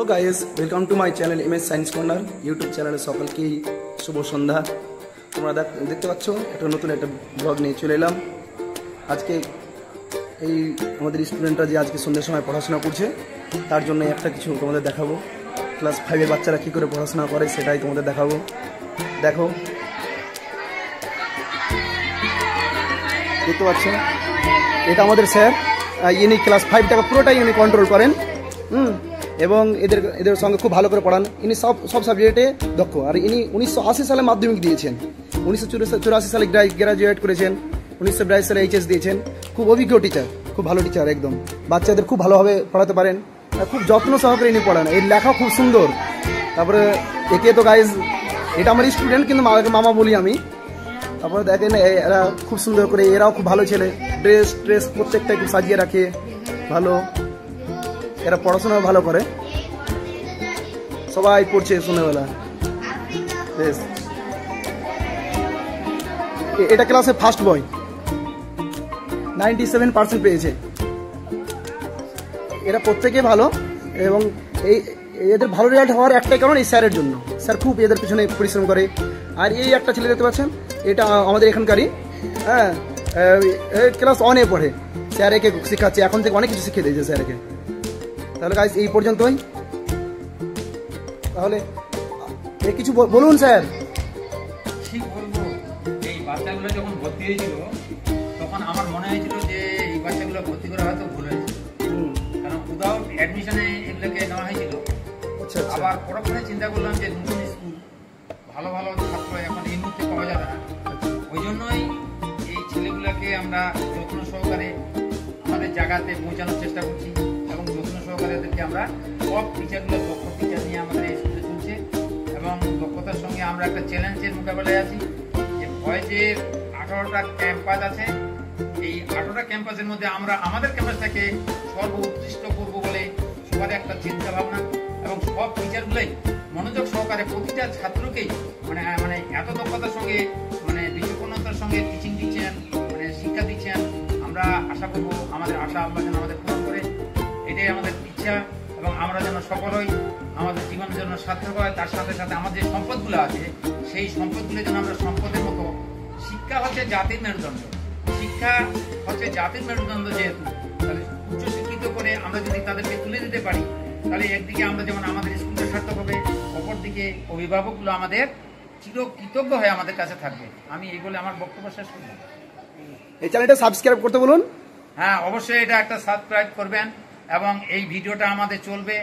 তো guys welcome to my channel MS science corner YouTube চ্যানেলে সকলকেই শুভ সন্ধ্যা। তোমরা দেখতে পাচ্ছ একটা নতুন একটা ব্লগ নিয়ে চলে এলাম। আজকে এই আমাদের স্টুডেন্টরা যে আজকে সন্ধ্যার সময় পড়াশোনা করছে তার জন্য একটা কিছু তোমাদের দেখাবো। ক্লাস 5-এর বাচ্চারা কী করে পড়াশোনা করে সেটাই তোমাদের দেখাবো। দেখো, দেখতে পাচ্ছ এটা আমাদের স্যার, ইনি ক্লাস 5টাকে পুরোটাই ইনি কন্ট্রোল করেন এবং এদের সঙ্গে খুব ভালো করে পড়ান। ইনি সব সাবজেক্টে দক্ষ। আর ইনি 1980 সালে মাধ্যমিক দিয়েছেন, 1984 সালে গ্রাজুয়েট করেছেন, 1982 সালে এইচএস দিয়েছেন। খুব অভিজ্ঞ টিচার, খুব ভালো টিচার, একদম বাচ্চাদের খুব ভালোভাবে পড়াতে পারেন। খুব যত্ন সহকারে ইনি পড়ান। এর লেখা খুব সুন্দর। তারপরে একে তো গাইজ এটা আমার স্টুডেন্ট, কিন্তু মামা বলি আমি। তারপরে দেখেন এরা খুব সুন্দর করে, এরাও খুব ভালো ছেলে। ড্রেস প্রত্যেকটাই খুব সাজিয়ে রাখে ভালো। এরা পড়াশোনা ভালো করে, সবাই পড়ছে সন্ধ্যাবেলা। বেশ, এটা ক্লাসে ফার্স্ট বয়, 97% পেয়েছে। এরা প্রত্যেকে ভালো এবং এদের ভালো রেজাল্ট হওয়ার একটাই কারণ এই স্যারের জন্য। স্যার খুব এদের পিছনে পরিশ্রম করে। আর এই একটা ছেলে দেখতে পাচ্ছেন, এটা আমাদের এখানকারই, হ্যাঁ, ক্লাস 1-এ পড়ে। স্যার একে শেখাচ্ছে, এখন থেকে অনেক কিছু শিখিয়ে দিয়েছে স্যারকে। তাহলে গাইস এই পর্যন্তই। তাহলে কিছু বলুন স্যার। ঠিক বলবো, এই বাচ্চাগুলো যখন ভর্তি হয়েছিল তখন আমার মনে হয়েছিল যে এই বাচ্চাগুলো ভর্তি করা হয়তো ভুল হয়েছে, কারণ উইদাউট অ্যাডমিশনে এগুলোকে নেওয়া হয়েছিল। আবার পরক্ষণে চিন্তা করলাম যে নতুন স্কুল, ভালো ভালো ছাত্র এখন এই মুহূর্তে পাওয়া যাবে না। ওই জন্যই এই ছেলেগুলোকে আমরা যত্ন সহকারে আমাদের জায়গাতে পৌঁছানোর চেষ্টা করছি এবং যত্ন সহকারে এদেরকে আমরা সব টিচারগুলো দক্ষ টিচার নিয়ে আমাদের এই স্কুলে চলছে। এবং দক্ষতার সঙ্গে আমরা একটা চ্যালেঞ্জের মোকাবেলায় আছি যে ভয়েজের 18টা ক্যাম্পাস আছে। এই 18টা ক্যাম্পাসের মধ্যে আমরা আমাদের ক্যাম্পাসটাকে সর্বোৎকৃষ্ট করব বলে সবার একটা চিন্তা ভাবনা, এবং সব টিচারগুলোই মনোযোগ সহকারে প্রতিটা ছাত্রকেই মানে এত দক্ষতার সঙ্গে বিচক্ষণতার সঙ্গে টিচিং দিচ্ছেন, শিক্ষা দিচ্ছেন। আমরা আশা করব আমাদের আশা আল্লাহ যেন আমাদের পূরণ করে, এটাই আমাদের ইচ্ছা। এবং আমরা যেন সফল হই, আমাদের জীবনের জন্য সার্থক হয়। তার সাথে সাথে আমাদের যে সম্পদগুলো আছে সেই সম্পদগুলো যেন আমরা সম্পদের মতো, শিক্ষা হচ্ছে জাতির মেরুদণ্ড, শিক্ষা হচ্ছে জাতির মেরুদণ্ড। যেহেতু তাহলে উচ্চশিক্ষিত করে আমরা যদি তাদেরকে তুলে দিতে পারি, তাহলে একদিকে আমরা যেমন আমাদের স্কুলটা সার্থক হবে, অপরদিকে অভিভাবকগুলো আমাদের চিরকৃতজ্ঞ হয়ে আমাদের কাছে থাকবে। আমি এই বলে আমার বক্তব্য শেষ করব। এই চ্যানেলটা সাবস্ক্রাইব করতে বলুন। হ্যাঁ, অবশ্যই এটা একটা সাবস্ক্রাইব করবেন এবং এই ভিডিওটা আমাদের চলবে